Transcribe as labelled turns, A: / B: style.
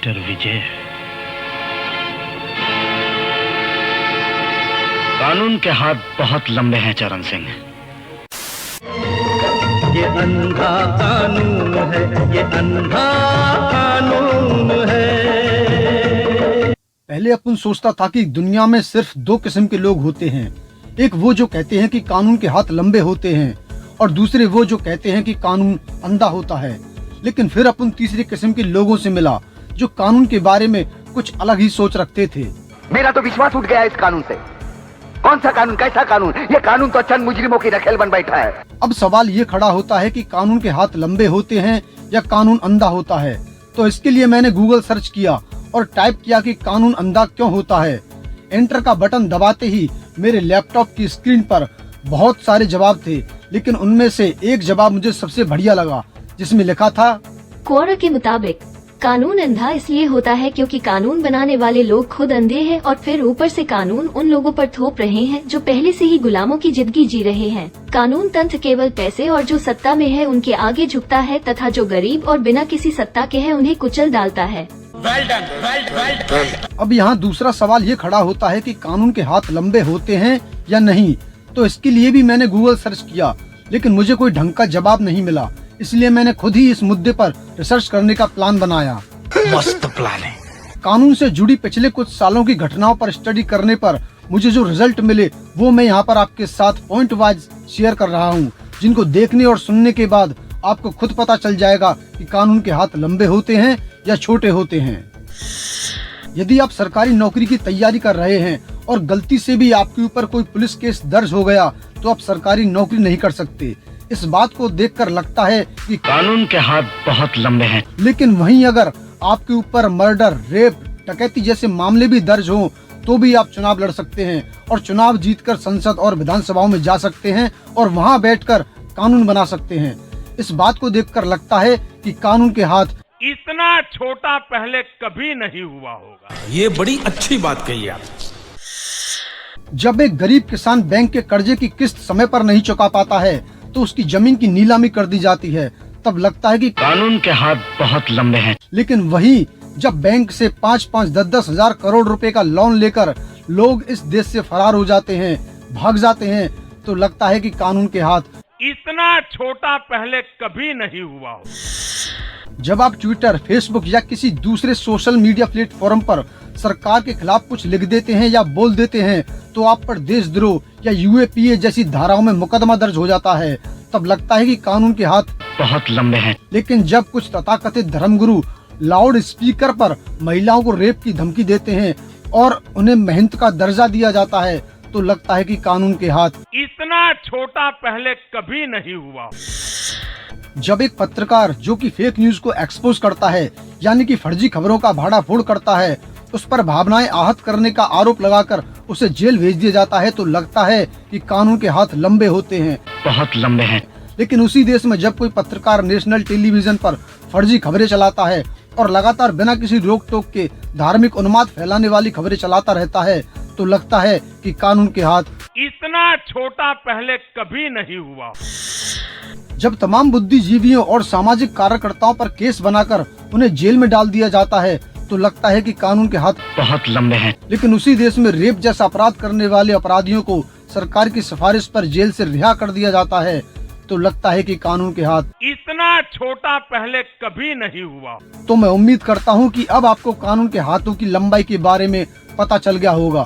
A: Mister विजय, कानून के हाथ बहुत लंबे हैं चरण सिंह।
B: ये अंधा कानून है, ये अंधा कानून है।
C: पहले अपन सोचता था कि दुनिया में सिर्फ दो किस्म के लोग होते हैं, एक वो जो कहते हैं कि कानून के हाथ लंबे होते हैं और दूसरे वो जो कहते हैं कि कानून अंधा होता है। लेकिन फिर अपन तीसरे किस्म के लोगों से मिला जो कानून के बारे में कुछ अलग ही सोच रखते थे।
D: मेरा तो विश्वास उठ गया इस कानून से। कौन सा कानून, कैसा कानून? ये कानून तो चंद मुजरिमों की रखेल बन बैठा है।
C: अब सवाल ये खड़ा होता है कि कानून के हाथ लंबे होते हैं या कानून अंधा होता है। तो इसके लिए मैंने गूगल सर्च किया और टाइप किया कि कानून अंधा क्यों होता है। एंटर का बटन दबाते ही मेरे लैपटॉप की स्क्रीन पर बहुत सारे जवाब थे, लेकिन उनमें से एक जवाब मुझे सबसे बढ़िया लगा, जिसमें लिखा था,
E: क्वोरा के मुताबिक कानून अंधा इसलिए होता है क्योंकि कानून बनाने वाले लोग खुद अंधे हैं और फिर ऊपर से कानून उन लोगों पर थोप रहे हैं जो पहले से ही गुलामों की जिंदगी जी रहे हैं। कानून तंत्र केवल पैसे और जो सत्ता में है उनके आगे झुकता है तथा जो गरीब और बिना किसी सत्ता के है उन्हें कुचल डालता है।
C: अब यहाँ दूसरा सवाल ये खड़ा होता है कि कानून के हाथ लंबे होते हैं या नहीं। तो इसके लिए भी मैंने गूगल सर्च किया, लेकिन मुझे कोई ढंग का जवाब नहीं मिला। इसलिए मैंने खुद ही इस मुद्दे पर रिसर्च करने का प्लान बनाया।
A: मस्त प्लान है।
C: कानून से जुड़ी पिछले कुछ सालों की घटनाओं पर स्टडी करने पर मुझे जो रिजल्ट मिले वो मैं यहाँ पर आपके साथ पॉइंट वाइज शेयर कर रहा हूँ, जिनको देखने और सुनने के बाद आपको खुद पता चल जाएगा कि कानून के हाथ लंबे होते हैं या छोटे होते हैं। यदि आप सरकारी नौकरी की तैयारी कर रहे हैं और गलती से भी आपके ऊपर कोई पुलिस केस दर्ज हो गया तो आप सरकारी नौकरी नहीं कर सकते। इस बात को देखकर लगता है कि
A: कानून के हाथ बहुत लंबे हैं।
C: लेकिन वहीं अगर आपके ऊपर मर्डर, रेप, डकैती जैसे मामले भी दर्ज हों तो भी आप चुनाव लड़ सकते हैं और चुनाव जीतकर संसद और विधानसभाओं में जा सकते हैं और वहां बैठकर कानून बना सकते हैं। इस बात को देखकर लगता है कि कानून के हाथ
F: इतना छोटा पहले कभी नहीं हुआ होगा।
G: ये बड़ी अच्छी बात कही आप।
C: जब एक गरीब किसान बैंक के कर्जे की किस्त समय पर नहीं चुका पाता है तो उसकी जमीन की नीलामी कर दी जाती है, तब लगता है कि
A: कानून के हाथ बहुत लंबे हैं।
C: लेकिन वही जब बैंक से 5-5, 10-10 हजार करोड़ रुपए का लोन लेकर लोग इस देश से फरार हो जाते हैं, भाग जाते हैं, तो लगता है कि कानून के हाथ
F: इतना छोटा पहले कभी नहीं हुआ होगा।
C: जब आप ट्विटर, फेसबुक या किसी दूसरे सोशल मीडिया प्लेटफॉर्म पर सरकार के खिलाफ कुछ लिख देते हैं या बोल देते हैं तो आप पर देशद्रोह या यूएपीए जैसी धाराओं में मुकदमा दर्ज हो जाता है। तब लगता है कि कानून के हाथ
A: बहुत लंबे हैं।
C: लेकिन जब कुछ तथाकथित धर्मगुरु लाउड स्पीकर पर महिलाओं को रेप की धमकी देते हैं और उन्हें महंत का दर्जा दिया जाता है तो लगता है कि कानून के हाथ
F: इतना छोटा पहले कभी नहीं हुआ।
C: जब एक पत्रकार जो कि फेक न्यूज को एक्सपोज करता है, यानी कि फर्जी खबरों का भाड़ाफोड़ करता है, उस पर भावनाएं आहत करने का आरोप लगाकर उसे जेल भेज दिया जाता है तो लगता है कि कानून के हाथ लंबे होते हैं,
A: बहुत लंबे हैं।
C: लेकिन उसी देश में जब कोई पत्रकार नेशनल टेलीविजन पर फर्जी खबरें चलाता है और लगातार बिना किसी रोक टोक के धार्मिक उन्माद फैलाने वाली खबरें चलाता रहता है तो लगता है कि कानून के हाथ
F: इतना छोटा पहले कभी नहीं हुआ।
C: जब तमाम बुद्धिजीवियों और सामाजिक कार्यकर्ताओं पर केस बनाकर उन्हें जेल में डाल दिया जाता है तो लगता है कि कानून के हाथ
A: बहुत लंबे हैं।
C: लेकिन उसी देश में रेप जैसा अपराध करने वाले अपराधियों को सरकार की सिफारिश पर जेल से रिहा कर दिया जाता है तो लगता है कि कानून के हाथ
F: इतना छोटा पहले कभी नहीं हुआ।
C: तो मैं उम्मीद करता हूँ कि अब आपको कानून के हाथों की लंबाई के बारे में पता चल गया होगा